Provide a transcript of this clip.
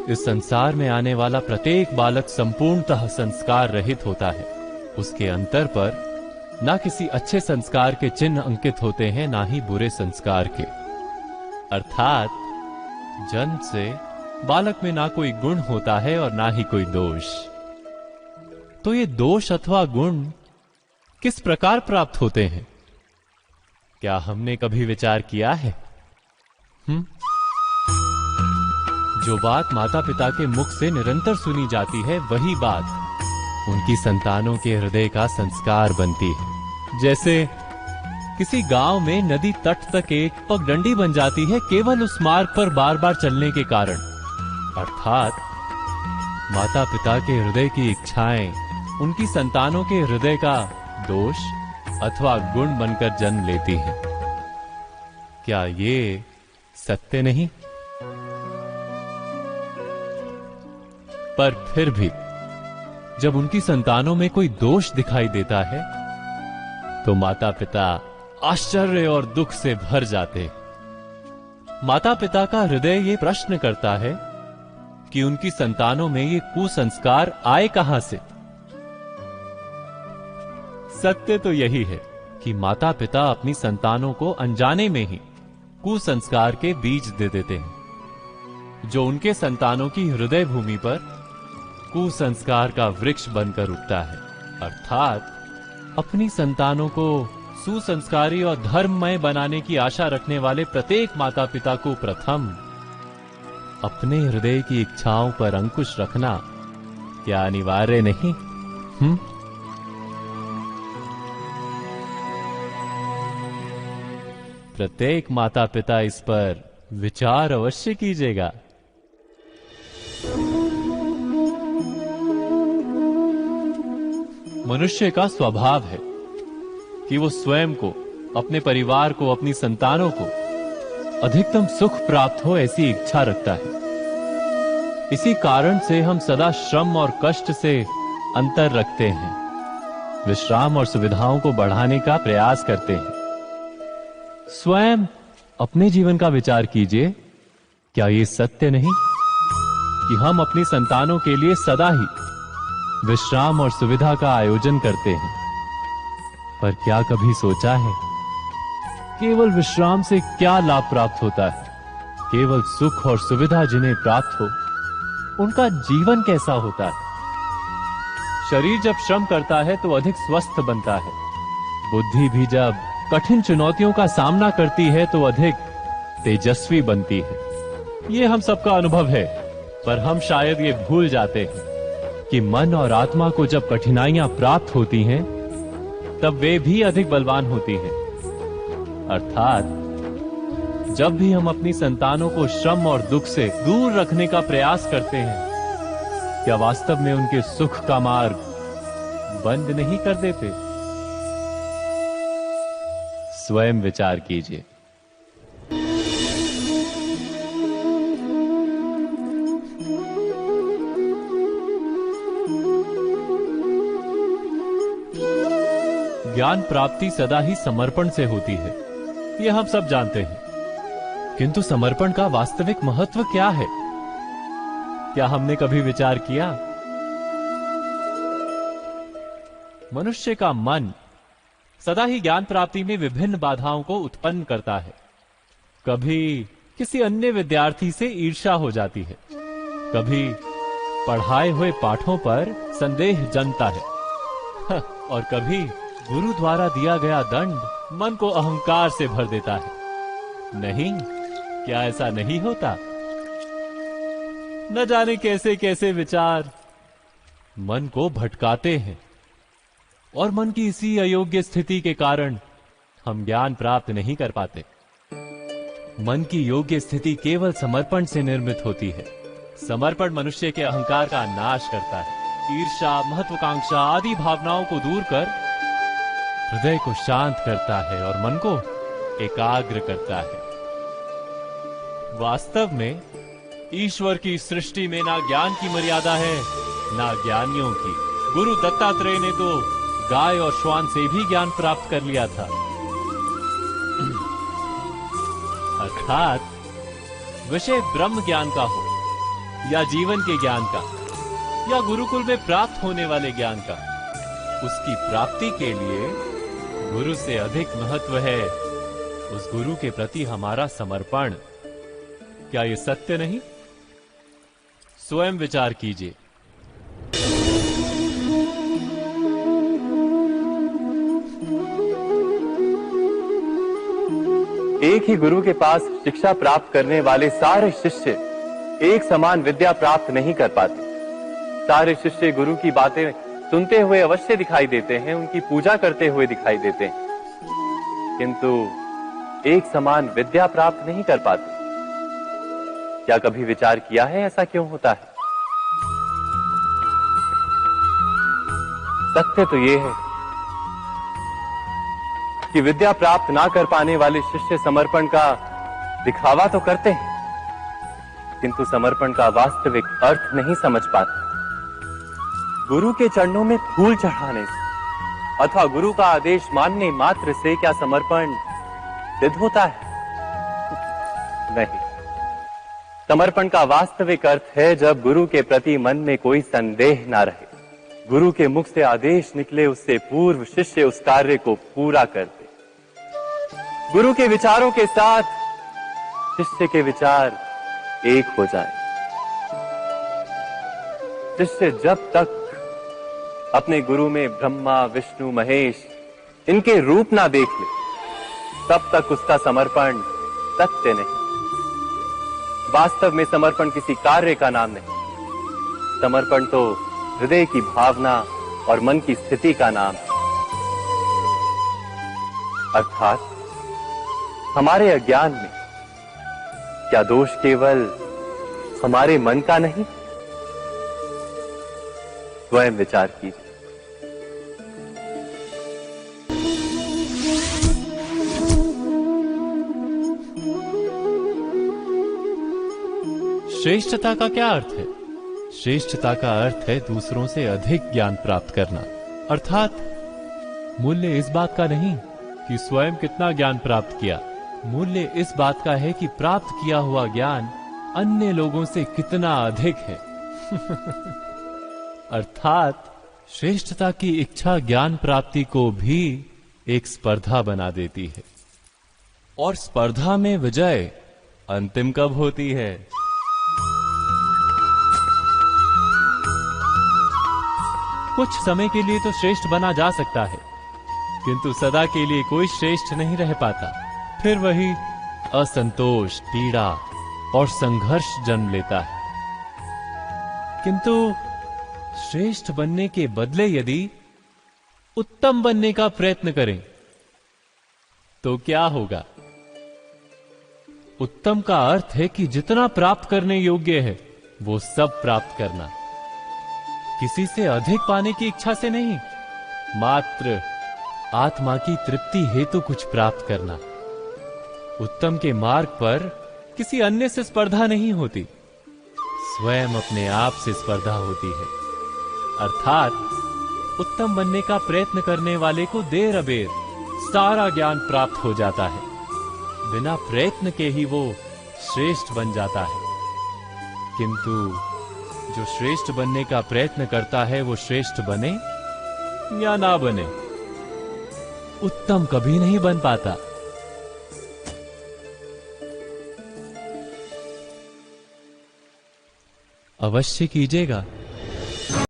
इस संसार में आने वाला प्रत्येक बालक संपूर्णतः संस्कार रहित होता है। उसके अंतर पर ना किसी अच्छे संस्कार के चिन्ह अंकित होते हैं, ना ही बुरे संस्कार के। अर्थात जन्म से बालक में ना कोई गुण होता है और ना ही कोई दोष। तो ये दोष अथवा गुण किस प्रकार प्राप्त होते हैं, क्या हमने कभी विचार किया है? जो बात माता पिता के मुख से निरंतर सुनी जाती है, वही बात उनकी संतानों के हृदय का संस्कार बनती है। जैसे किसी गांव में नदी तट तक एक पगडंडी बन जाती है केवल उस मार्ग पर बार बार चलने के कारण। अर्थात माता पिता के हृदय की इच्छाएं उनकी संतानों के हृदय का दोष अथवा गुण बनकर जन्म लेती हैं। क्या ये सत्य नहीं? पर फिर भी जब उनकी संतानों में कोई दोष दिखाई देता है तो माता पिता आश्चर्य और दुख से भर जाते। माता पिता का हृदय ये प्रश्न करता है कि उनकी संतानों में ये कुसंस्कार आए कहां से। सत्य तो यही है कि माता पिता अपनी संतानों को अनजाने में ही कुसंस्कार के बीज दे देते हैं, जो उनके संतानों की हृदय भूमि पर कुसंस्कार का वृक्ष बनकर उगता है। अर्थात अपनी संतानों को सुसंस्कारी और धर्ममय बनाने की आशा रखने वाले प्रत्येक माता पिता को प्रथम अपने हृदय की इच्छाओं पर अंकुश रखना क्या अनिवार्य नहीं? प्रत्येक माता पिता इस पर विचार अवश्य कीजिएगा। मनुष्य का स्वभाव है कि वो स्वयं को, अपने परिवार को, अपनी संतानों को अधिकतम सुख प्राप्त हो ऐसी इच्छा रखता है। इसी कारण से हम सदा श्रम और कष्ट से अंतर रखते हैं, विश्राम और सुविधाओं को बढ़ाने का प्रयास करते हैं। स्वयं अपने जीवन का विचार कीजिए, क्या ये सत्य नहीं कि हम अपनी संतानों के लिए सदा ही विश्राम और सुविधा का आयोजन करते हैं? पर क्या कभी सोचा है केवल विश्राम से क्या लाभ प्राप्त होता है? केवल सुख और सुविधा जिन्हें प्राप्त हो उनका जीवन कैसा होता है? शरीर जब श्रम करता है तो अधिक स्वस्थ बनता है। बुद्धि भी जब कठिन चुनौतियों का सामना करती है तो अधिक तेजस्वी बनती है। ये हम सबका अनुभव है, पर हम शायद ये भूल जाते हैं कि मन और आत्मा को जब कठिनाइयां प्राप्त होती हैं, तब वे भी अधिक बलवान होती हैं। अर्थात जब भी हम अपनी संतानों को श्रम और दुख से दूर रखने का प्रयास करते हैं, क्या वास्तव में उनके सुख का मार्ग बंद नहीं कर देते? स्वयं विचार कीजिए। ज्ञान प्राप्ति सदा ही समर्पण से होती है, यह हम सब जानते हैं। किंतु समर्पण का वास्तविक महत्व क्या है? क्या हमने कभी विचार किया? मनुष्य का मन सदा ही ज्ञान प्राप्ति में विभिन्न बाधाओं को उत्पन्न करता है। कभी किसी अन्य विद्यार्थी से ईर्ष्या हो जाती है, कभी पढ़ाए हुए पाठों पर संदेह जन्मता है और कभी गुरु द्वारा दिया गया दंड मन को अहंकार से भर देता है। नहीं, क्या ऐसा नहीं होता? न जाने कैसे कैसे विचार मन को भटकाते हैं और मन की इसी अयोग्य स्थिति के कारण हम ज्ञान प्राप्त नहीं कर पाते। मन की योग्य स्थिति केवल समर्पण से निर्मित होती है। समर्पण मनुष्य के अहंकार का नाश करता है। ईर्ष्या, महत्वाकांक्षा आदि भावनाओं को दूर कर हृदय को शांत करता है और मन को एकाग्र करता है। वास्तव में ईश्वर की सृष्टि में ना ज्ञान की मर्यादा है, ना ज्ञानियों की। गुरु दत्तात्रेय ने तो गाय और श्वान से भी ज्ञान प्राप्त कर लिया था। अर्थात विषय ब्रह्म ज्ञान का हो या जीवन के ज्ञान का या गुरुकुल में प्राप्त होने वाले ज्ञान का, उसकी प्राप्ति के लिए गुरु से अधिक महत्व है उस गुरु के प्रति हमारा समर्पण। क्या यह सत्य नहीं? स्वयं विचार कीजिए। एक ही गुरु के पास शिक्षा प्राप्त करने वाले सारे शिष्य एक समान विद्या प्राप्त नहीं कर पाते। सारे शिष्य गुरु की बातें सुनते हुए अवश्य दिखाई देते हैं, उनकी पूजा करते हुए दिखाई देते हैं, किंतु एक समान विद्या प्राप्त नहीं कर पाते। क्या कभी विचार किया है ऐसा क्यों होता है? सत्य तो यह है कि विद्या प्राप्त ना कर पाने वाले शिष्य समर्पण का दिखावा तो करते हैं, किंतु समर्पण का वास्तविक अर्थ नहीं समझ पाते। गुरु के चरणों में फूल चढ़ाने से अथवा गुरु का आदेश मानने मात्र से क्या समर्पण सिद्ध होता है? नहीं। समर्पण का वास्तविक अर्थ है जब गुरु के प्रति मन में कोई संदेह ना रहे, गुरु के मुख से आदेश निकले उससे पूर्व शिष्य उस कार्य को पूरा कर दे। गुरु के विचारों के साथ शिष्य के विचार एक हो जाए। शिष्य जब तक अपने गुरु में ब्रह्मा विष्णु महेश इनके रूप ना देख ले, तब तक उसका समर्पण सत्य नहीं। वास्तव में समर्पण किसी कार्य का नाम नहीं, समर्पण तो हृदय की भावना और मन की स्थिति का नाम है। अर्थात हमारे अज्ञान में क्या दोष केवल हमारे मन का नहीं? स्वयं विचार कीजिए। श्रेष्ठता का क्या अर्थ है? श्रेष्ठता का अर्थ है दूसरों से अधिक ज्ञान प्राप्त करना। अर्थात मूल्य इस बात का नहीं कि स्वयं कितना ज्ञान प्राप्त किया, मूल्य इस बात का है कि प्राप्त किया हुआ ज्ञान अन्य लोगों से कितना अधिक है। अर्थात श्रेष्ठता की इच्छा ज्ञान प्राप्ति को भी एक स्पर्धा बना देती है, और स्पर्धा में विजय अंतिम कब होती है? कुछ समय के लिए तो श्रेष्ठ बना जा सकता है, किंतु सदा के लिए कोई श्रेष्ठ नहीं रह पाता। फिर वही असंतोष, पीड़ा और संघर्ष जन्म लेता है। किंतु श्रेष्ठ बनने के बदले यदि उत्तम बनने का प्रयत्न करें तो क्या होगा? उत्तम का अर्थ है कि जितना प्राप्त करने योग्य है वो सब प्राप्त करना, किसी से अधिक पाने की इच्छा से नहीं, मात्र आत्मा की तृप्ति हेतु कुछ प्राप्त करना। उत्तम के मार्ग पर किसी अन्य से स्पर्धा नहीं होती, स्वयं अपने आप से स्पर्धा होती है। अर्थात उत्तम बनने का प्रयत्न करने वाले को देर अबेर सारा ज्ञान प्राप्त हो जाता है, बिना प्रयत्न के ही वो श्रेष्ठ बन जाता है। किंतु जो श्रेष्ठ बनने का प्रयत्न करता है वो श्रेष्ठ बने या ना बने, उत्तम कभी नहीं बन पाता। अवश्य कीजिएगा।